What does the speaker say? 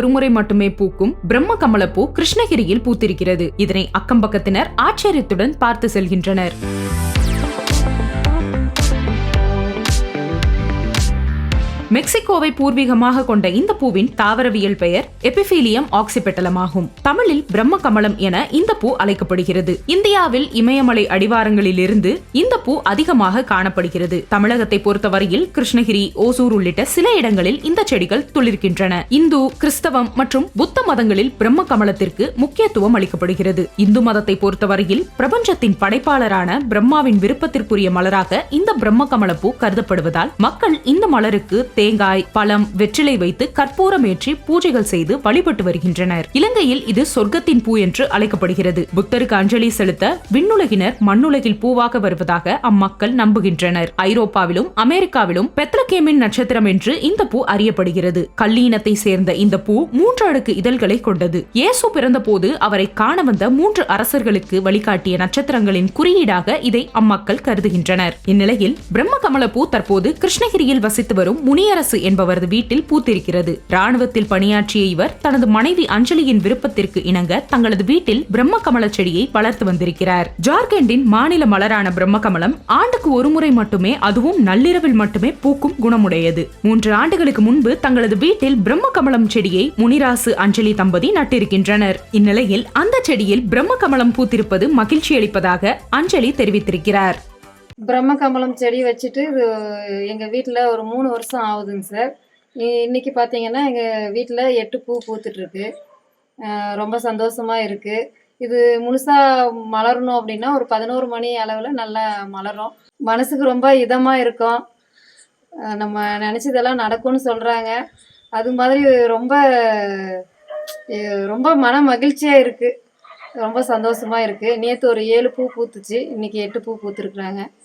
ஒருமுறை மட்டுமே பூக்கும் பிரம்ம கமலப்பூ கிருஷ்ணகிரியில் பூத்திருக்கிறது. இதனை அக்கம்பக்கத்தினர் ஆச்சரியத்துடன் பார்த்து செல்கின்றனர். மெக்சிகோவை பூர்வீகமாக கொண்ட இந்த பூவின் தாவரவியல் பெயர் எபிபீலியம் ஆக்சிபெட்டலம் ஆகும். தமிழில் பிரம்ம கமலம் என இந்த பூ அழைக்கப்படுகிறது. இந்தியாவில் இமயமலை அடிவாரங்களில் இருந்து இந்த பூ அதிகமாக காணப்படுகிறது. தமிழகத்தை பொறுத்தவரையில் கிருஷ்ணகிரி, ஓசூர் உள்ளிட்ட சில இடங்களில் இந்த செடிகள் துளிர்க்கின்றன. இந்து, கிறிஸ்தவம் மற்றும் புத்த மதங்களில் பிரம்ம கமலத்திற்கு முக்கியத்துவம் அளிக்கப்படுகிறது. இந்து மதத்தை பொறுத்தவரையில் பிரபஞ்சத்தின் படைப்பாளரான பிரம்மாவின் விருப்பத்திற்குரிய மலராக இந்த பிரம்ம கமலப்பூ கருதப்படுவதால் மக்கள் இந்த மலருக்கு தேங்காய், பழம், வெற்றிலை வைத்து கற்பூரம் ஏற்றி பூஜைகள் செய்து வழிபட்டு வருகின்றனர். இலங்கையில் இது சொர்க்கத்தின் பூ என்று அழைக்கப்படுகிறது. புத்தருக்கு அஞ்சலி செலுத்த விண்ணுலகினர் மண்ணுலகில் பூவாக வருவதாக அம்மக்கள் நம்புகின்றனர். ஐரோப்பாவிலும் அமெரிக்காவிலும் பெத்லகேமின் நட்சத்திரம் என்று இந்த பூ அறியப்படுகிறது. கல்லீனத்தை சேர்ந்த இந்த பூ 3 அடுக்கு இதழ்களை கொண்டது. இயேசு பிறந்த போது அவரை காண வந்த 3 அரசர்களுக்கு வழிகாட்டிய நட்சத்திரங்களின் குறியீடாக இதை அம்மக்கள் கருதுகின்றனர். இந்நிலையில் பிரம்ம கமல பூ தற்போது கிருஷ்ணகிரியில் வசித்து வரும் முனியரசு என்பவரது வீட்டில் பூத்திருக்கிறது. ராணுவத்தில் பணியாற்றிய இவர் தனது மனைவி அஞ்சலியின் விருப்பத்திற்கு இணங்க தங்களது வீட்டில் பிரம்ம கமல செடியை வளர்த்து வந்திருக்கிறார். ஜார்க்கண்டின் மாநில மலரான பிரம்ம கமலம் ஆண்டுக்கு ஒரு முறை மட்டுமே, அதுவும் நள்ளிரவில் மட்டுமே பூக்கும் குணமுடையது. 3 ஆண்டுகளுக்கு முன்பு தங்களது வீட்டில் பிரம்ம கமலம் செடியை முனிராசு, அஞ்சலி தம்பதி நட்டிருக்கின்றனர். இந்நிலையில் அந்த செடியில் பிரம்ம கமலம் பூத்திருப்பது மகிழ்ச்சி அளிப்பதாக அஞ்சலி தெரிவித்திருக்கிறார். பிரம்ம கமலம் செடி வச்சுட்டு எங்கள் வீட்டில் ஒரு 3 வருஷம் ஆகுதுங்க சார். இன்றைக்கி பார்த்தீங்கன்னா எங்கள் வீட்டில் 8 பூ பூத்துட்ருக்கு. ரொம்ப சந்தோஷமாக இருக்குது. இது முழுசாக மலரணும் அப்படின்னா ஒரு 11 மணி அளவில் நல்லா மலரும். மனசுக்கு ரொம்ப இதமாக இருக்கும். நம்ம நினச்சதெல்லாம் நடக்கும்னு சொல்கிறாங்க. அது மாதிரி ரொம்ப ரொம்ப மன மகிழ்ச்சியாக இருக்குது. ரொம்ப சந்தோஷமாக இருக்குது. நேற்று ஒரு 7 பூ பூத்துச்சு, இன்றைக்கி 8 பூ பூத்துருக்குறாங்க.